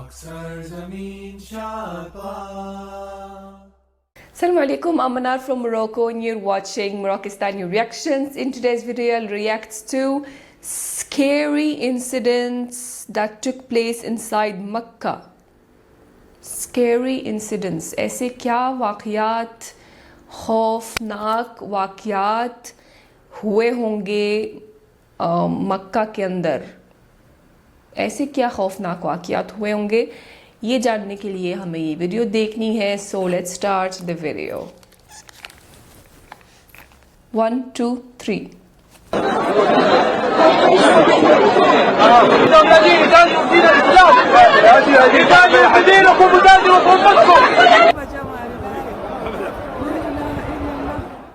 Assalamu alaikum, I'm Manar from Morocco and you're watching Moroccistani Reactions. In today's video, I'll react to scary incidents that took place inside Makkah. Scary incidents. ऐसे क्या वाक़यात, खौफनाक वाक़यात हुए होंगे मक्का के अंदर? ऐसे क्या खौफनाक वाक़यात हुए होंगे, ये जानने के लिए हमें ये वीडियो देखनी है. So let's start the video. 1 2 3.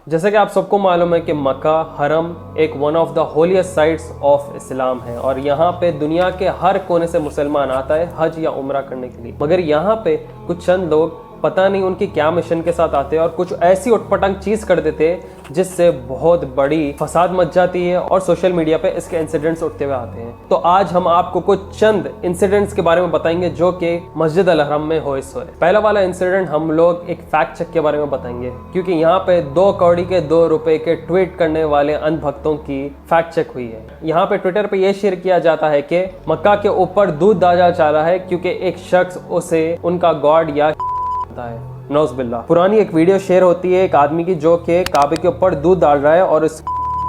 जैसे कि आप सबको मालूम है कि मक्का हरम एक one of the holiest sites of Islam है और यहाँ पे दुनिया के हर कोने से मुसलमान आता है हज या उम्रा करने के लिए. मगर यहाँ पे कुछ चंद लोग पता नहीं उनकी क्या मिशन के साथ आते हैं और कुछ ऐसी उटपटांग चीज कर देते हैं जिससे बहुत बड़ी फसाद मच जाती है और सोशल मीडिया पे इसके इंसिडेंट्स उठते हुए आते हैं. तो आज हम आपको कुछ चंद इंसिडेंट्स के बारे में बताएंगे जो कि मस्जिद अल हरम में हुए. पहला वाला इंसिडेंट हम लोग एक फैक्ट चेक के बारे में बताएंगे क्योंकि यहाँ पे 2 कौड़ी के 2 रुपए के ट्वीट करने वाले अंधभक्तों की फैक्ट चेक हुई है. यहाँ पे ट्विटर पे ये शेयर किया जाता है कि मक्का के ऊपर दूध डाला जा रहा है क्योंकि एक शख्स उसे उनका गॉड या है. नौज़बिल्लाह. पुरानी एक वीडियो शेयर होती है एक आदमी की जो कि काबे के ऊपर दूध डाल रहा है और इस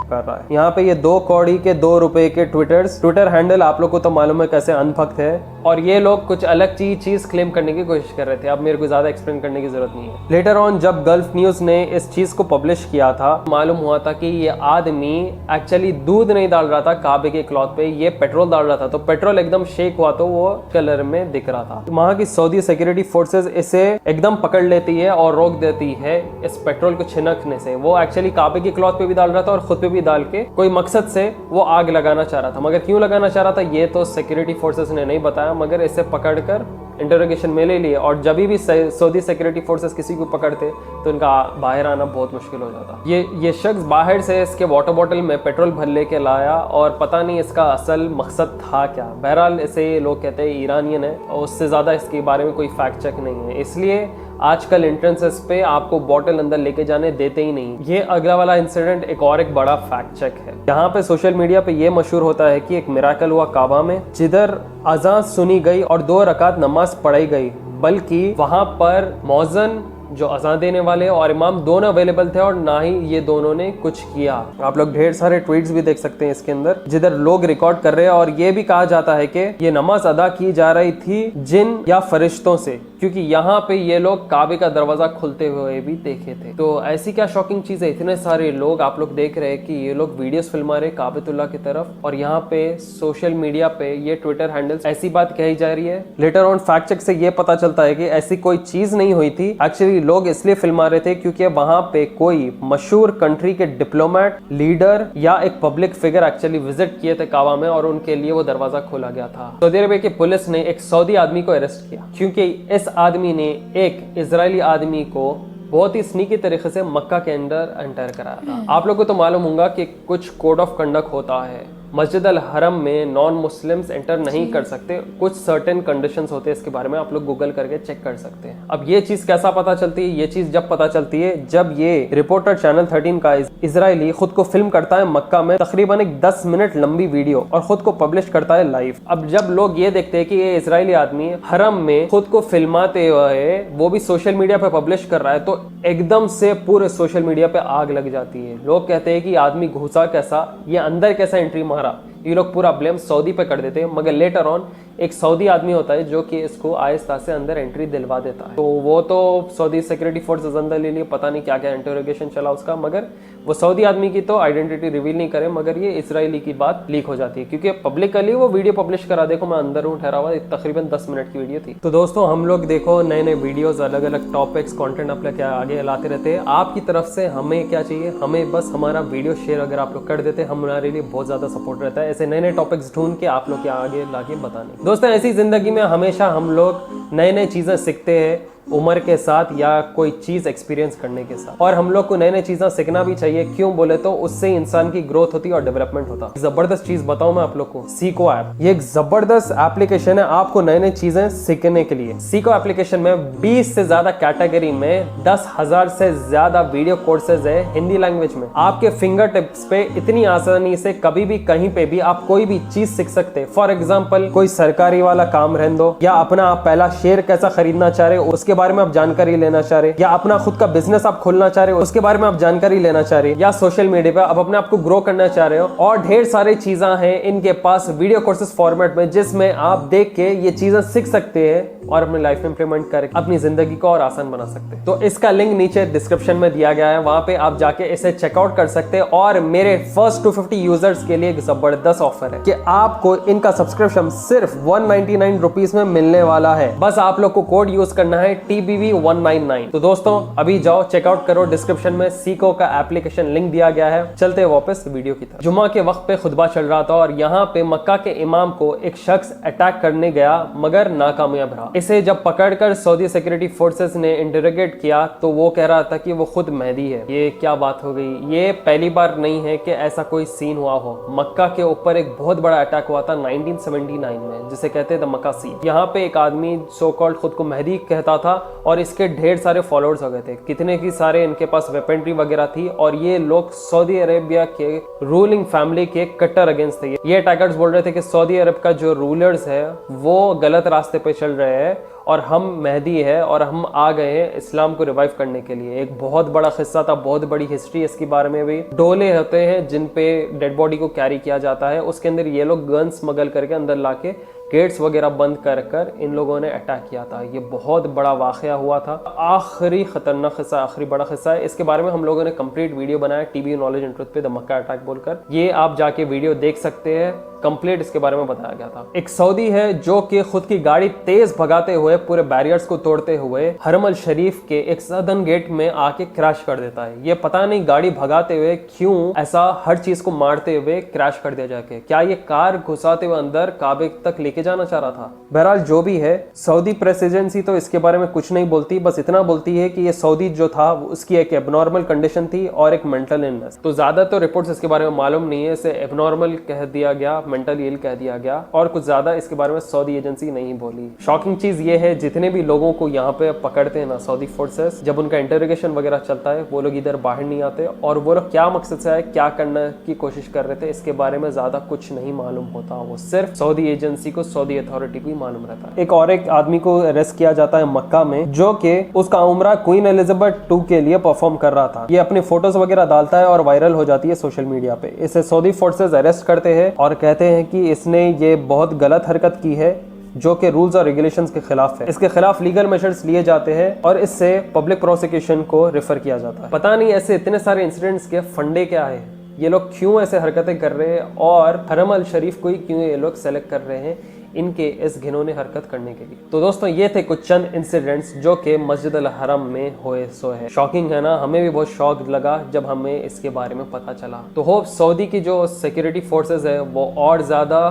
कर रहा है. यहाँ पे ये 2 कौड़ी के 2 रुपए के ट्विटर हैंडल आप लोग को तो मालूम है कैसे अनभक्त है और ये लोग कुछ अलग चीज क्लेम करने की कोशिश कर रहे थे. अब मेरे को ज्यादा एक्सप्लेन करने की जरूरत नहीं है. लेटर ऑन जब गल्फ न्यूज ने इस चीज को पब्लिश किया था मालूम हुआ था कि ये आदमी एक्चुअली दूध नहीं डाल रहा था काबे के क्लॉथ पे, ये पेट्रोल डाल रहा था. तो पेट्रोल एकदम शेक हुआ तो वो कलर में दिख रहा था. वहां की सऊदी सिक्योरिटी फोर्सेस इसे एकदम पकड़ लेती है और रोक देती है इस पेट्रोल को छिनकने से. वो एक्चुअली काबे के क्लॉथ पे भी डाल रहा था और खुद पे भी डाल के कोई मकसद से वो आग लगाना चाह रहा था. मगर क्यों लगाना चाह रहा था ये तो सिक्योरिटी फोर्सेस ने नहीं बताया, मगर इसे पकड़कर इंटरोगेशन में ले लिए और जब भी सऊदी सिक्योरिटी फोर्सेस किसी को पकड़ते तो इनका बाहर आना बहुत मुश्किल हो जाता. ये शख्स बाहर से इसके वाटर बॉटल में पेट्रोल भर लेके लाया और पता नहीं इसका असल मकसद था क्या. बहरहाल इसे लोग कहते हैं ईरानियन है और उससे ज़्यादा इसके बारे में कोई फैक्ट चेक नहीं है. इसलिए आजकल एंट्रेंसेस पे आपको बॉटल अंदर लेके जाने देते ही नहीं. ये अगला वाला इंसिडेंट एक और एक बड़ा फैक्ट चेक है. यहाँ पे सोशल मीडिया पे ये मशहूर होता है कि एक मिराकल हुआ काबा में जिधर अज़ान सुनी गई और 2 रकात नमाज पढ़ाई गई, बल्कि वहां पर मौज़न जो अज़ान देने वाले और इमाम दोनों अवेलेबल थे और ना ही ये दोनों ने कुछ किया. आप लोग ढेर सारे ट्वीट्स भी देख सकते हैं इसके अंदर जिधर लोग रिकॉर्ड कर रहे हैं और ये भी कहा जाता है कि ये नमाज अदा की जा रही थी जिन या फरिश्तों से, क्योंकि यहाँ पे ये लोग काबे का दरवाजा खुलते हुए भी देखे थे. तो ऐसी क्या शॉकिंग चीज है, इतने सारे लोग आप लोग देख रहे हैं कि ये लोग वीडियोस फिल्मा रहे काबेतुल्लाह की तरफ और यहाँ पे सोशल मीडिया पे ये ट्विटर हैंडल्स ऐसी बात कही जा रही है. लेटर ऑन फैक्ट चेक से ये पता चलता है कि ऐसी कोई चीज नहीं हुई थी. एक्चुअली लोग इसलिए फिल्मा रहे थे क्योंकि वहां पे कोई मशहूर कंट्री के डिप्लोमेट, लीडर या एक पब्लिक फिगर एक्चुअली विजिट किए थे काबा में और उनके लिए वो दरवाजा खोला गया था. सऊदी अरब की पुलिस ने एक सऊदी आदमी को अरेस्ट किया क्योंकि इस आदमी ने एक इजरायली आदमी को बहुत ही स्नीकी तरीके से मक्का के अंदर एंटर कराया था. आप लोगों को तो मालूम होगा कि कुछ कोड ऑफ कंडक्ट होता है. मस्जिद अल हरम में नॉन मुस्लिम्स एंटर नहीं कर सकते. कुछ सर्टेन कंडीशंस होते हैं, इसके बारे में आप लोग गूगल करके चेक कर सकते हैं. अब ये चीज कैसा पता चलती है? ये चीज जब पता चलती है जब ये रिपोर्टर चैनल 13 का इजरायली खुद को फिल्म करता है मक्का में तकरीबन एक 10 मिनट लंबी वीडियो और खुद को पब्लिश करता है लाइव. अब जब लोग ये देखते हैं कि ये इजरायली आदमी हरम में खुद को फिल्माते हुए वो भी सोशल मीडिया पे पब्लिश कर रहा है तो एकदम से पूरे सोशल मीडिया पे आग लग जाती है. लोग कहते हैं कि आदमी घुसा कैसा, ये अंदर कैसा एंट्री मारा. ये लोग पूरा ब्लेम सऊदी पे कर देते हैं, मगर लेटर ऑन एक सऊदी आदमी होता है जो कि इसको आहिस्ता से अंदर एंट्री दिलवा देता है. तो वो तो सऊदी सिक्योरिटी फोर्सेस अंदर ले लिए, पता नहीं क्या क्या इंटरोगेशन चला उसका, मगर वो सऊदी आदमी की तो आइडेंटिटी रिवील नहीं करे, मगर ये इजरायली की बात लीक हो जाती है क्योंकि पब्लिकली वो वीडियो पब्लिश करा. देखो मैं अंदर हूँ ठहरा हुआ, तकरीबन 10 मिनट की वीडियो थी. तो दोस्तों हम लोग देखो नए नए वीडियोस, अलग अलग टॉपिक्स, कंटेंट आप लोग क्या आगे लाते रहते हैं. आपकी तरफ से हमें क्या चाहिए? हमें बस हमारा वीडियो शेयर अगर आप लोग कर देते हमारे लिए बहुत ज्यादा सपोर्ट रहता है. ऐसे नए नए टॉपिक्स ढूंढ के आप लोग के आगे लाके बताने. दोस्तों ऐसी जिंदगी में हमेशा हम लोग नए नए चीजें सीखते हैं उम्र के साथ या कोई चीज़ एक्सपीरियंस करने के साथ। और हम लोग को नई नई चीज़ें सीखना भी चाहिए, क्यों बोले तो उससे इंसान की ग्रोथ होती है और डेवलपमेंट होता है। ज़बरदस्त चीज़ बताऊं मैं आप लोग को, सीको ऐप। ये एक ज़बरदस्त एप्लीकेशन है आपको नई नई चीज़ें सीखने के लिए। सीको एप्लीकेशन में 20 से ज़्यादा कैटेगरी में 10,000 से ज़्यादा वीडियो कोर्सेज है हिंदी लैंग्वेज में। आपके फिंगर टिप्स पे इतनी आसानी से कभी भी कहीं पे भी आप कोई भी चीज सीख सकते हैं। फॉर एग्जाम्पल कोई सरकारी वाला काम रहने दो, या अपना आप पहला शेयर कैसा खरीदना चाह रहे हो उसके बारे में आप जानकारी लेना चाह रहे, या अपना खुद का बिजनेस आप खोलना चाह रहे हो उसके बारे में आप जानकारी लेना चाह रहे, या सोशल मीडिया पे आप अपने आप को ग्रो करना चाह रहे हो, और ढेर सारी चीजें हैं इनके पास वीडियो कोर्सेज फॉर्मेट में, जिसमें आप देख के ये चीजें सीख सकते हैं और अपनी लाइफ में इंप्लीमेंट करके अपनी जिंदगी को और आसान बना सकते हैं। तो इसका लिंक नीचे डिस्क्रिप्शन में दिया गया है, वहां पे आप जाके इसे चेकआउट कर सकते हैं। और मेरे फर्स्ट 250 यूजर्स के लिए एक जबरदस्त ऑफर है कि आपको इनका सब्सक्रिप्शन सिर्फ 199 रुपीज में मिलने वाला है। बस आप लोग को कोड यूज करना है TBV199। तो दोस्तों अभी जाओ चेकआउट करो, डिस्क्रिप्शन में सीको का एप्लीकेशन लिंक दिया गया है। चलते हैं वापस वीडियो की तरफ। जुमा के वक्त पे खुतबा चल रहा था और यहाँ पे मक्का के इमाम को एक शख्स अटैक करने गया मगर नाकामयाब रहा। इसे जब पकड़कर सऊदी सिक्योरिटी फोर्सेस ने इंटरोगेट किया तो वो कह रहा था कि वो खुद मेहदी है। ये क्या बात हो गई? ये पहली बार नहीं है कि ऐसा कोई सीन हुआ हो। मक्का के ऊपर एक बहुत बड़ा अटैक हुआ था 1979 में, जिसे कहते थे मक्का सीन। यहाँ पे एक आदमी सो कॉल्ड खुद को मेहदी कहता था और इसके ढेर सारे फॉलोअर्स हो गए थे। कितने की सारे इनके पास वेपनरी वगैरह थी और ये लोग सऊदी अरेबिया के रूलिंग फैमिली के कट्टर अगेंस्ट थे। ये अटैकर्स बोल रहे थे कि सऊदी अरब का जो रूलर्स है वो गलत रास्ते पे चल रहे हैं और हम मेहदी है और हम आ गए हैं इस्लाम को रिवाइव करने के लिए। एक बहुत बड़ा किस्सा था, बहुत बड़ी हिस्ट्री इसके बारे में भी। डोले होते हैं जिन पे डेड बॉडी को कैरी किया जाता है, उसके अंदर ये लोग गन स्मगल करके अंदर लाके गेट्स वगैरह बंद कर इन लोगों ने अटैक किया था। ये बहुत बड़ा वाकया हुआ था। आखिरी खतरनाक किस्सा, आखिरी बड़ा किस्सा है। इसके बारे में हम लोगों ने कंप्लीट वीडियो बनाया टीबी नॉलेज एंड ट्रुथ पे, द मक्का अटैक बोलकर। ये आप जाके वीडियो देख सकते हैं, कंप्लीट इसके बारे में बताया गया था। एक सऊदी है जो कि खुद की गाड़ी तेज भगाते हुए पूरे बैरियर्स को तोड़ते हुए हरम अल शरीफ के एक सदन गेट में आके क्रैश कर देता है। ये पता नहीं गाड़ी भगाते हुए क्यों ऐसा हर चीज को मारते हुए क्रैश कर दिया जाके। क्या ये कार घुसाते हुए अंदर काबे तक लेके जाना चाह रहा था? बहरहाल जो भी है, सऊदी प्रेस एजेंसी तो इसके बारे में कुछ नहीं बोलती, बस इतना बोलती है कि ये सऊदी जो था उसकी एक एबनॉर्मल कंडीशन थी और एक मेंटल इलनेस। तो ज्यादा तो रिपोर्ट्स इसके बारे में मालूम नहीं है, इसे एबनॉर्मल कह दिया गया, मेंटल इल कह दिया गया, और कुछ ज्यादा इसके बारे में सऊदी एजेंसी नहीं बोली। शॉकिंग चीज ये है, जितने भी लोगों को यहाँ पे पकड़ते हैं ना सऊदी फोर्सेस, जब उनका इंटरोगेशन वगैरह चलता है वो लोग इधर बाहर नहीं आते और वो लोग क्या मकसद से आए, क्या करने की कोशिश कर रहे थे, इसके बारे में ज्यादा कुछ नहीं मालूम होता। वो सिर्फ सऊदी एजेंसी को, सऊदी अथॉरिटी को मालूम रहता है। एक आदमी को अरेस्ट किया जाता है मक्का में, जो कि उसका उम्रा क्वीन एलिजाबेथ 2 के लिए परफॉर्म कर रहा था। ये अपनी फोटोज वगैरह डालता है और वायरल हो जाती है सोशल मीडिया पे। इसे सऊदी फोर्सेस अरेस्ट करते हैं और कहते हैं कि इसने ये बहुत गलत हरकत की है जो कि रूल्स और रेगुलेशंस के खिलाफ है। इसके खिलाफ लीगल मेजर्स लिए जाते हैं और इससे पब्लिक प्रोसिक्यूशन को रेफर किया जाता है। पता नहीं ऐसे इतने सारे इंसिडेंट्स के फंडे क्या है, ये लोग क्यों ऐसे हरकतें कर रहे हैं और हरम अल शरीफ को ही क्यों ये लोग सेलेक्ट कर रहे हैं इनके इस घिनौनी हरकत करने के लिए। तो दोस्तों ये थे कुछ चंद इंसिडेंट्स जो कि मस्जिद अल हरम में हुए सो है। शॉकिंग है ना? हमें भी बहुत शॉक लगा जब हमें इसके बारे में पता चला। तो होप सऊदी की जो सिक्योरिटी फोर्सेस है वो और ज्यादा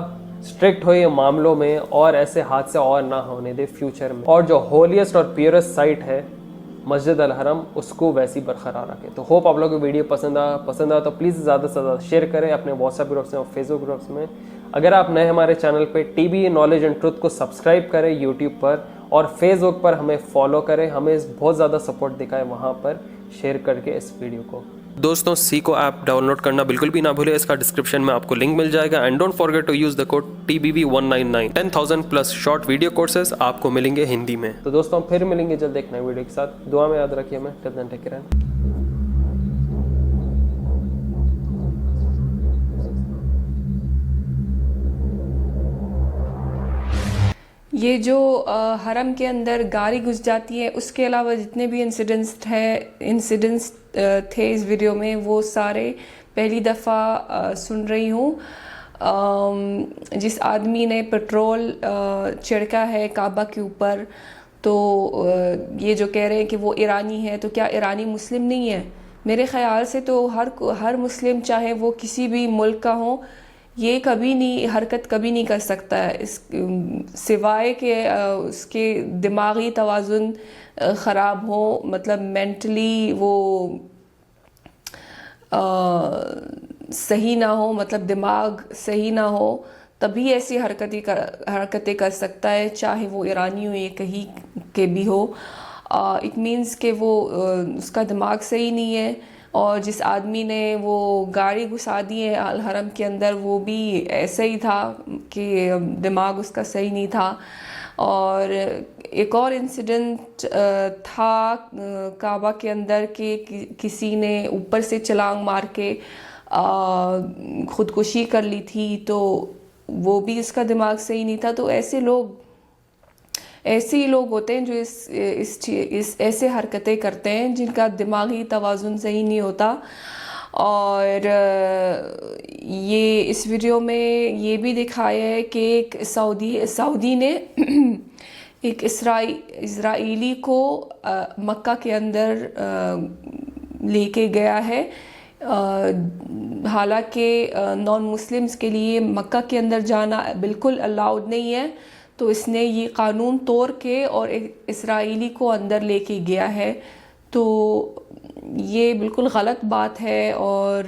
स्ट्रिक्ट हो ये मामलों में और ऐसे हादसे और ना होने दे फ्यूचर में, और जो होलिएस्ट और प्योरेस्ट साइट है मस्जिद अल हरम उसको वैसी बरकरार रखे। तो होप आप लोगों को वीडियो पसंद आया तो प्लीज़ ज़्यादा से ज़्यादा शेयर करें अपने व्हाट्सएप ग्रुप्स में और फेसबुक ग्रुप्स में। अगर आप नए हमारे चैनल पे टीबी नॉलेज एंड ट्रुथ को सब्सक्राइब करें यूट्यूब पर, और फेसबुक पर हमें फॉलो करें, हमें बहुत ज़्यादा सपोर्ट दिखाएं वहाँ पर शेयर करके इस वीडियो को। दोस्तों सीको ऐप डाउनलोड करना बिल्कुल भी ना भूले, इसका डिस्क्रिप्शन में आपको लिंक मिल जाएगा। And don't forget to use the code TBV199। 10,000 plus short video courses आपको मिलेंगे हिंदी में। तो दोस्तों फिर मिलेंगे जल्द एक नए वीडियो के साथ। दुआ में याद रखिए हमें। Till then take care. ये जो हरम के अंदर गाड़ी घुस जाती है, उसके अलावा जितने भी इंसिडेंट्स थे इस वीडियो में, वो सारे पहली दफ़ा सुन रही हूँ। जिस आदमी ने पेट्रोल छिड़का है काबा के ऊपर, तो ये जो कह रहे हैं कि वो ईरानी है, तो क्या ईरानी मुस्लिम नहीं है? मेरे ख़्याल से तो हर मुस्लिम, चाहे वो किसी भी मुल्क का हो, ये कभी नहीं हरकत कभी नहीं कर सकता है इस सिवाय के उसके दिमागी तवाज़ुन ख़राब हो, मतलब मेंटली वो सही ना हो, मतलब दिमाग सही ना हो, तभी ऐसी हरकतें कर सकता है, चाहे वो ईरानी हो या कहीं के भी हो। इट मीन्स कि वो उसका दिमाग सही नहीं है। और जिस आदमी ने वो गाड़ी घुसा दी है अल हरम के अंदर, वो भी ऐसे ही था कि दिमाग उसका सही नहीं था। और एक और इंसिडेंट था काबा के अंदर कि किसी ने ऊपर से छलांग मार के खुदकुशी कर ली थी, तो वो भी इसका दिमाग सही नहीं था। तो ऐसे ही लोग होते हैं जो इस ऐसे हरकतें करते हैं जिनका दिमागी तवाज़ुन सही नहीं होता। और ये इस वीडियो में ये भी दिखाया है कि एक सऊदी ने एक इज़राइली को मक्का के अंदर लेके गया है। हालांकि नॉन मुस्लिम्स के लिए मक्का के अंदर जाना बिल्कुल अलाउड नहीं है, तो इसने ये कानून तोड़ के और एक इस्राएली को अंदर लेके गया है। तो ये बिल्कुल गलत बात है और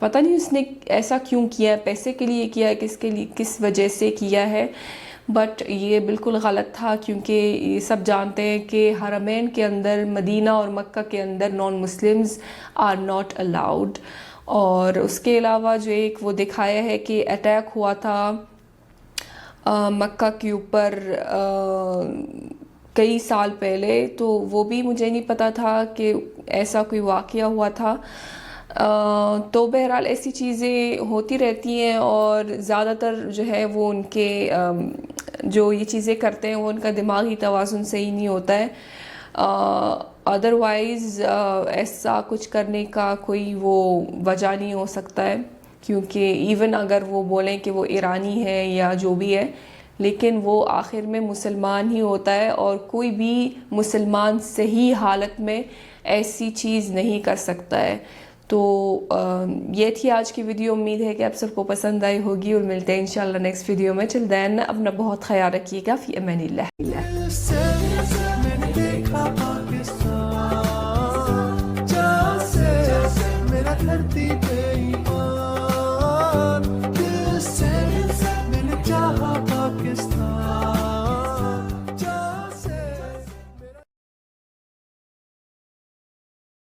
पता नहीं उसने ऐसा क्यों किया, पैसे के लिए किया, किसके लिए, किस वजह से किया है, बट ये बिल्कुल गलत था। क्योंकि ये सब जानते हैं कि हरमैन के अंदर, मदीना और मक्का के अंदर non Muslims are not allowed. और उसके अलावा जो एक वो दिखाया है कि अटैक हुआ था मक्का के ऊपर कई साल पहले, तो वो भी मुझे नहीं पता था कि ऐसा कोई वाक़या हुआ था। तो बहरहाल ऐसी चीज़ें होती रहती हैं और ज़्यादातर जो है वो उनके जो ये चीज़ें करते हैं वो उनका दिमागी तवाज़ुन सही नहीं होता है। अदरवाइज़ ऐसा कुछ करने का कोई वो वजह नहीं हो सकता है, क्योंकि इवन अगर वो बोलें कि वो ईरानी है या जो भी है, लेकिन वो आखिर में मुसलमान ही होता है और कोई भी मुसलमान सही हालत में ऐसी चीज़ नहीं कर सकता है। तो ये थी आज की वीडियो। उम्मीद है कि आप सबको पसंद आई होगी और मिलते हैं इंशाल्लाह नेक्स्ट वीडियो में। चिल देन अपना बहुत ख्याल रखिएगा। फ़ी अमानिल्लाह।